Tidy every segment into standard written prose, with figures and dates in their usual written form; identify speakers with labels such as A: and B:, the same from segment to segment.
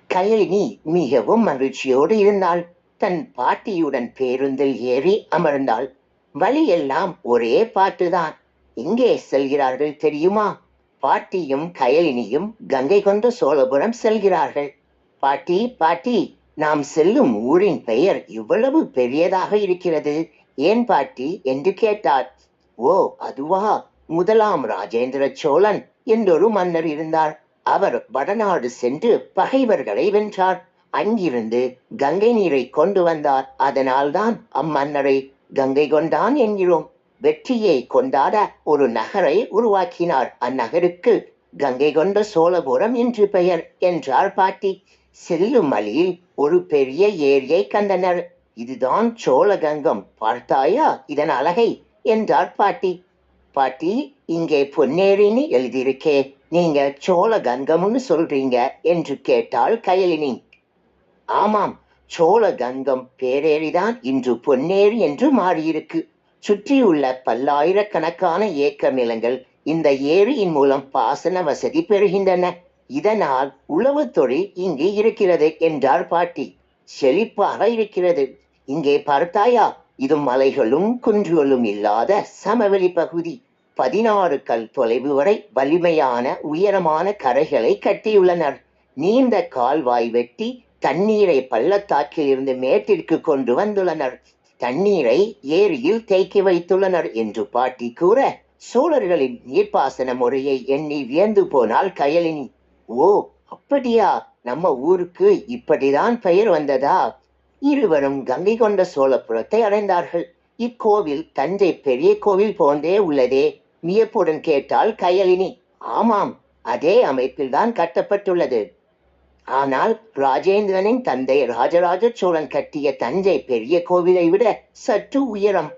A: கயலினி மிகவும் மகிழ்ச்சியோடு இருந்தாள். தன் பாட்டியுடன் பேருந்தில் ஏறி அமர்ந்தாள். வழியெல்லாம் ஒரே பாட்டுதான். எங்கே செல்கிறார்கள் தெரியுமா? பாட்டியும் கயலினியும் கங்கை கொண்ட சோழபுரம் செல்கிறார்கள். பாட்டி, பாட்டி, நாம் செல்லும் ஊரின் பெயர் இவ்வளவு பெரியதாக இருக்கிறது, ஏன் பாட்டி என்று கேட்டார். ஓ, அதுவா? முதலாம் ராஜேந்திர சோழன் என்றொரு மன்னர் இருந்தார். அவர் வடநாடு சென்று பகைவர்களை வென்றார். அங்கிருந்து கங்கை நீரை கொண்டு வந்தார். அதனால்தான் அம்மன்னரை கங்கை கொண்டான் என்கிறோம். வெற்றியை கொண்டாட ஒரு நகரை உருவாக்கினார். அந்நகருக்கு கங்கை கொண்ட சோழபுரம் என்று பெயர் என்றார் பாட்டி. செல்லும் வழியில் ஒரு பெரிய ஏரியை கண்டனர். இதுதான் சோழகங்கம், பார்த்தாயா இதன் அழகை என்றார் பாட்டி. பாட்டி, இங்கே பொன்னேரின்னு எழுதியிருக்கே, நீங்க சோழகங்கம்னு சொல்றீங்க என்று கேட்டாள் கயலினி. ஆமாம், சோழகங்கம் பேரேரிதான் இன்று பொன்னேரி என்று மாறியிருக்கு. சுற்றியுள்ள பல்லாயிரக்கணக்கான ஏக்கர் நிலங்கள் இந்த ஏரியின் மூலம் பாசன வசதி பெறுகின்றன. இதனால் உழவு தொழில் இங்கு இருக்கிறது என்றார் பாட்டி. செழிப்பாக இருக்கிறது. இங்கே பார்த்தாயா, இது மலைகளும் குன்றுகளும் இல்லாத சமவெளி பகுதி. 16 கல் தொலைவு வரை வலிமையான உயரமான கரைகளை கட்டியுள்ளனர். நீண்ட கால்வாய் வெட்டி தண்ணீரை பள்ளத்தாக்கில் இருந்து மேட்டிற்கு கொண்டு வந்துள்ளனர். தண்ணீரை ஏரியில் தேக்கி வைத்துள்ளனர் என்று பாட்டி கூற, சோழர்களின் நீர்ப்பாசன முறையை எண்ணி வியந்து போனால் கயலினி. ஓ, அப்படியா? நம்ம ஊருக்கு இப்படிதான் பெயர் வந்ததா? இருவரும் கங்கை கொண்ட சோழபுரத்தை அடைந்தார்கள். இக்கோவில் தஞ்சை பெரிய கோவில் போன்றே உள்ளதே, வியப்புடன் கேட்டாள் கயலினி. ஆமாம், அதே அமைப்பில் தான் கட்டப்பட்டுள்ளது. ஆனால் ராஜேந்திரனின் தந்தை ராஜராஜ சோழன் கட்டிய தஞ்சை பெரிய கோவிலை விட சற்று உயரம்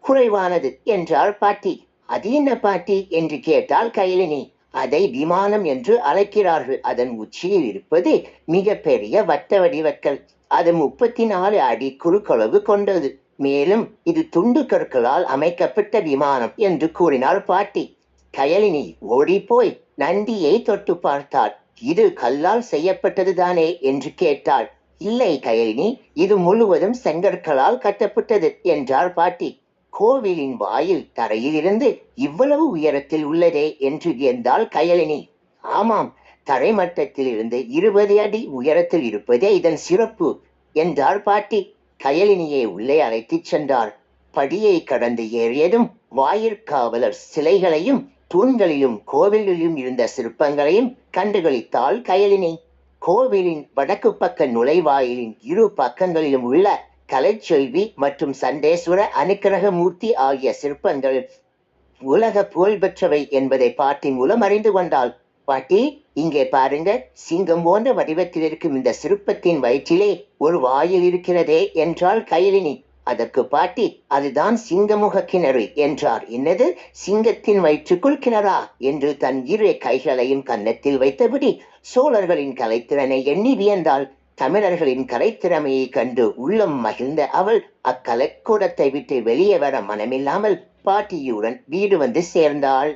A: குறைவானது என்றார் பாட்டி. அது என்ன பாட்டி என்று கேட்டாள் கயலினி. அதை விமானம் என்று அழைக்கிறார்கள். அதன் உச்சியில் இருப்பது மிக பெரிய வட்ட வடிவக்கல். அது 34 அடி குறுக்களவு கொண்டது. மேலும் இது துண்டு கற்களால் அமைக்கப்பட்ட விமானம் என்று கூறினார் பாட்டி. கயலினி ஓடிப்போய் நந்தியை தொட்டு பார்த்தாள். இது கல்லால் செய்யப்பட்டது தானே என்று கேட்டாள். இல்லை கயலினி, இது முழுவதும் செங்கற்களால் கட்டப்பட்டது என்றார் பாட்டி. கோவிலின் வாயில் தரையில் இருந்து இவ்வளவு உயரத்தில் உள்ளதே என்று வியந்தாள் கயலினி. ஆமாம், தரைமட்டத்தில் இருந்து 20 அடி உயரத்தில் இருப்பதே இதன் சிறப்பு என்றார் பாட்டி. கயலினியை உள்ளே அழைத்துச் சென்றார். படியை கடந்து ஏறியதும் வாயிற்காவலர் சிலைகளையும் தூண்களிலும் கோவில்களிலும் இருந்த சிற்பங்களையும் கண்டுகளித்தாள் கயலினி. கோவிலின் வடக்கு பக்க நுழைவாயிலின் இரு பக்கங்களிலும் உள்ள கலைச்செல்வி மற்றும் சண்டேஸ்வர அனுக்கிரக மூர்த்தி ஆகிய சிற்பங்கள் உலக புகழ்பெற்றவை என்பதை பாட்டி மூலம் அறிந்து கொண்டாள். பாட்டி, இங்கே பாருங்க, சிங்கம் போன்ற வடிவத்தில் இருக்கும் இந்த சிற்பத்தின் வயிற்றிலே ஒரு வாயில் இருக்கிறதே என்றாள் கயலினி. அதற்கு பாட்டி, அதுதான் சிங்கமுக கிணறு என்றார். என்னது, சிங்கத்தின் வயிற்றுக்குள் கிணறா என்று தன் இரு கைகளையும் கன்னத்தில் வைத்தபடி சோழர்களின் கலைத்திறனை எண்ணி வியந்தாள். தமிழர்களின் கலைத்திறமையை கண்டு உள்ளம் மகிழ்ந்த அவள் அக்கலைக்கூடத்தை விட்டு வெளியே வர மனமில்லாமல் பாட்டியுடன் வீடு வந்து சேர்ந்தாள்.